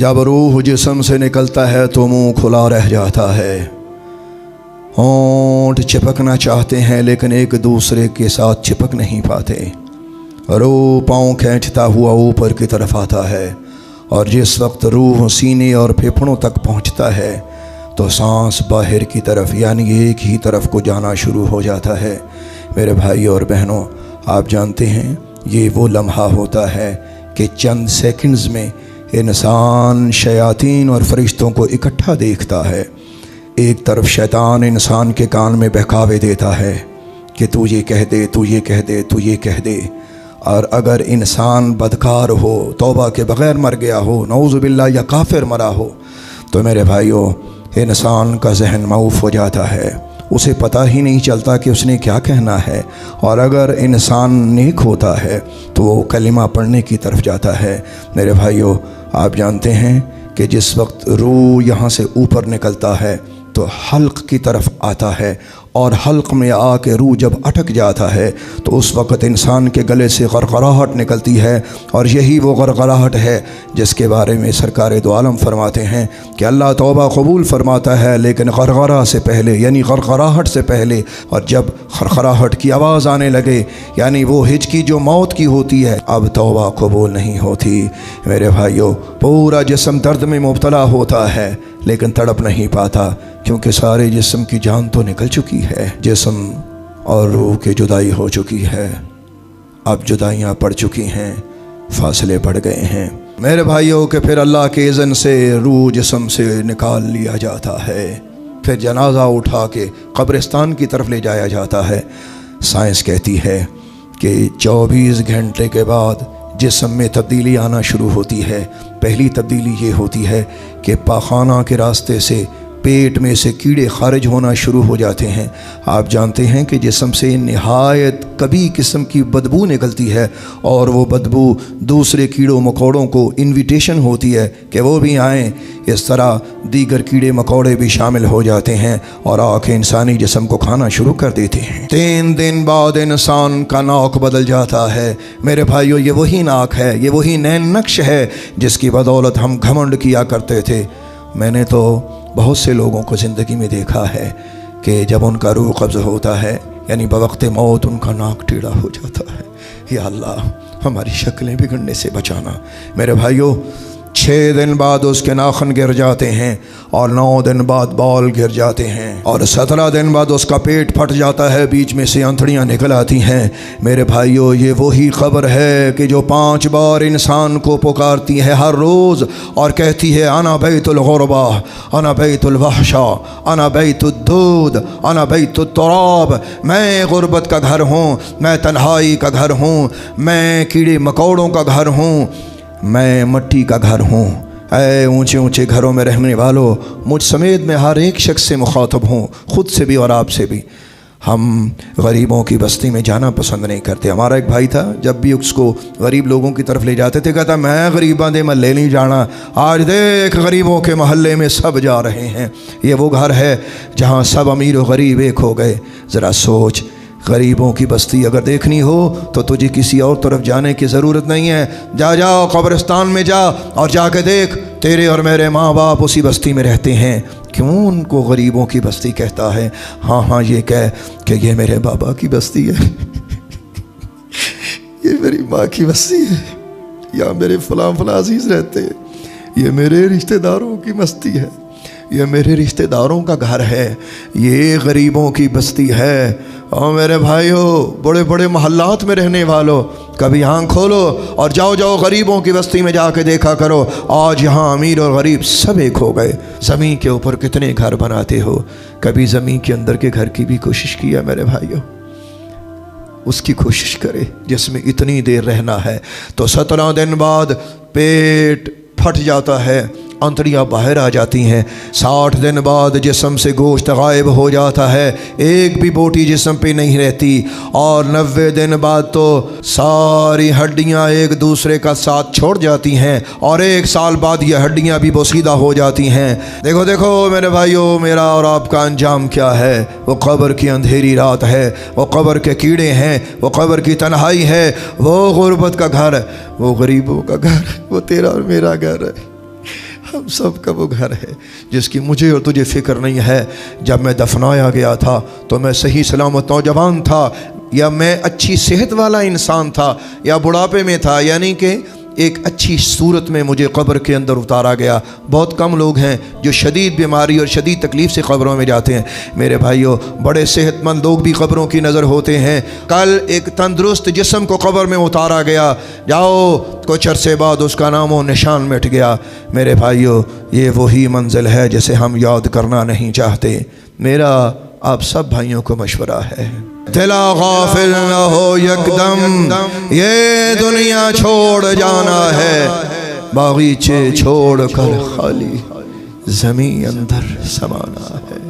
जब रूह जिस्म से निकलता है तो मुंह खुला रह जाता है, होंठ चिपकना चाहते हैं लेकिन एक दूसरे के साथ चिपक नहीं पाते। रूह पाँव खींचता हुआ ऊपर की तरफ आता है और जिस वक्त रूह सीने और फेफड़ों तक पहुंचता है तो सांस बाहर की तरफ यानी एक ही तरफ को जाना शुरू हो जाता है। मेरे भाई और बहनों, आप जानते हैं ये वो लम्हा होता है कि चंद सेकंड्स में इंसान शयातीन और फरिश्तों को इकट्ठा देखता है। एक तरफ शैतान इंसान के कान में बहकावे देता है कि तू ये कह दे, तू ये कह दे, तू ये कह दे। और अगर इंसान बदकार हो, तौबा के बग़ैर मर गया हो, नऊज़ु बिल्लाह, या काफिर मरा हो, तो मेरे भाइयों इंसान का जहन मऊफ़ हो जाता है, उसे पता ही नहीं चलता कि उसने क्या कहना है। और अगर इंसान नेक होता है तो वो कलिमा पढ़ने की तरफ जाता है। मेरे भाइयों, आप जानते हैं कि जिस वक्त रूह यहाँ से ऊपर निकलता है तो हल्क की तरफ आता है और हल्क में आके रूह जब अटक जाता है तो उस वक़्त इंसान के गले से गरगराहट निकलती है। और यही वो गरगराहट है जिसके बारे में सरकार दो आलम फरमाते हैं कि अल्लाह तौबा कबूल फरमाता है लेकिन गरगरा से पहले, यानी गरगराहट से पहले। और जब गरगराहट की आवाज़ आने लगे, यानी वो हिचकी जो मौत की होती है, अब तौबा कबूल नहीं होती। मेरे भाइयों, पूरा जिस्म दर्द में मुब्तला होता है लेकिन तड़प नहीं पाता, क्योंकि सारे जिस्म की जान तो निकल चुकी है। जिस्म और रूह की जुदाई हो चुकी है, अब जुदाइयाँ पड़ चुकी हैं, फासले पड़ गए हैं। मेरे भाइयों के फिर अल्लाह के इज़्न से रूह जिस्म से निकाल लिया जाता है, फिर जनाजा उठा के कब्रिस्तान की तरफ ले जाया जाता है। साइंस कहती है कि 24 घंटे के बाद जिस्म में तब्दीली आना शुरू होती है। पहली तब्दीली ये होती है कि पाखाना के रास्ते से पेट में से कीड़े खारिज होना शुरू हो जाते हैं। आप जानते हैं कि जिस्म से नहायत कभी किस्म की बदबू निकलती है और वो बदबू दूसरे कीड़ों मकोड़ों को इन्विटेशन होती है कि वो भी आएँ। इस तरह दीगर कीड़े मकोड़े भी शामिल हो जाते हैं और आके इंसानी जिस्म को खाना शुरू कर देते हैं। 3 दिन बाद इंसान का नाक बदल जाता है। मेरे भाइयों, ये वही नाक है, ये वही नैन नक्श है जिसकी बदौलत हम घमंड किया करते थे। मैंने तो बहुत से लोगों को ज़िंदगी में देखा है कि जब उनका रूह कब्ज़ होता है, यानी बवक़्त मौत उनका नाक टेढ़ा हो जाता है। या अल्लाह, हमारी शक्लें बिगड़ने से बचाना। मेरे भाइयों, 6 दिन बाद उसके नाखन गिर जाते हैं और 9 दिन बाद बाल गिर जाते हैं और 17 दिन बाद उसका पेट फट जाता है, बीच में से अंतड़ियाँ निकल आती हैं। मेरे भाइयों, ये वही खबर है कि जो 5 बार इंसान को पुकारती है हर रोज़ और कहती है अना बैतुल गुरबा, अना बैतुल वहशा, अना बैतुद दूद, अना बैतुत तुराब। मैं गुरबत का घर हूँ, मैं तन्हाई का घर हूँ, मैं कीड़े मकोड़ों का घर हूँ, मैं मट्टी का घर हूँ। ऐ ऊंचे ऊंचे घरों में रहने वालों, मुझ समेत मैं हर एक शख्स से मुखातब हूँ, ख़ुद से भी और आपसे भी। हम गरीबों की बस्ती में जाना पसंद नहीं करते। हमारा एक भाई था, जब भी उसको गरीब लोगों की तरफ ले जाते थे, कहता मैं गरीबां दे महल्ले नहीं जाना। आज देख, गरीबों के महल्ले में सब जा रहे हैं। ये वो घर है जहाँ सब अमीर और गरीब एक हो गए। ज़रा सोच, गरीबों की बस्ती अगर देखनी हो तो तुझे किसी और तरफ जाने की ज़रूरत नहीं है। जाओ कब्रिस्तान में जा और जाके देख, तेरे और मेरे माँ बाप उसी बस्ती में रहते हैं। क्यों उनको गरीबों की बस्ती कहता है? हाँ, ये कह कि ये मेरे बाबा की बस्ती है, ये मेरी माँ की बस्ती है, या मेरे फलां अजीज़ रहते हैं, ये मेरे रिश्तेदारों की बस्ती है, ये मेरे रिश्तेदारों का घर है, ये गरीबों की बस्ती है। और मेरे भाइयों, बड़े बड़े महल्लात में रहने वालों, कभी आँख खोलो और जाओ गरीबों की बस्ती में जाके देखा करो। आज यहाँ अमीर और गरीब सब एक हो गए। ज़मीन के ऊपर कितने घर बनाते हो, कभी ज़मीन के अंदर के घर की भी कोशिश किया? मेरे भाइयों, उसकी कोशिश करे जिसमें इतनी देर रहना है। तो 17 दिन बाद पेट फट जाता है, अंतड़ियाँ बाहर आ जाती हैं। 60 दिन बाद जिस्म से गोश्त गायब हो जाता है, एक भी बोटी जिस्म पे नहीं रहती। और 90 दिन बाद तो सारी हड्डियाँ एक दूसरे का साथ छोड़ जाती हैं और 1 साल बाद ये हड्डियाँ भी बोसीदा हो जाती हैं। देखो देखो मेरे भाइयों, मेरा और आपका अंजाम क्या है? वो कब्र की अंधेरी रात है, वो कब्र के कीड़े हैं, वो कब्र की तन्हाई है, वो गुरबत का घर, वो गरीबों का घर, वो तेरा और मेरा घर है। ہم سب کا وہ گھر ہے جس کی مجھے اور تجھے فکر نہیں ہے۔ جب میں دفنایا گیا تھا تو میں صحیح سلامت نوجوان تھا، یا میں اچھی صحت والا انسان تھا، یا بڑھاپے میں تھا، یعنی کہ ایک اچھی صورت میں مجھے قبر کے اندر اتارا گیا۔ بہت کم لوگ ہیں جو شدید بیماری اور شدید تکلیف سے قبروں میں جاتے ہیں۔ میرے بھائیوں، بڑے صحت مند لوگ بھی قبروں کی نظر ہوتے ہیں۔ کل ایک تندرست جسم کو قبر میں اتارا گیا، جاؤ کچھ عرصے بعد اس کا نام و نشان مٹ گیا۔ میرے بھائیوں، یہ وہی منزل ہے جسے ہم یاد کرنا نہیں چاہتے۔ میرا آپ سب بھائیوں کو مشورہ ہے، دلا غافل نہ ہو یکدم، یہ دنیا چھوڑ جانا ہے، باغیچے چھوڑ کر خالی زمین اندر سمانا ہے۔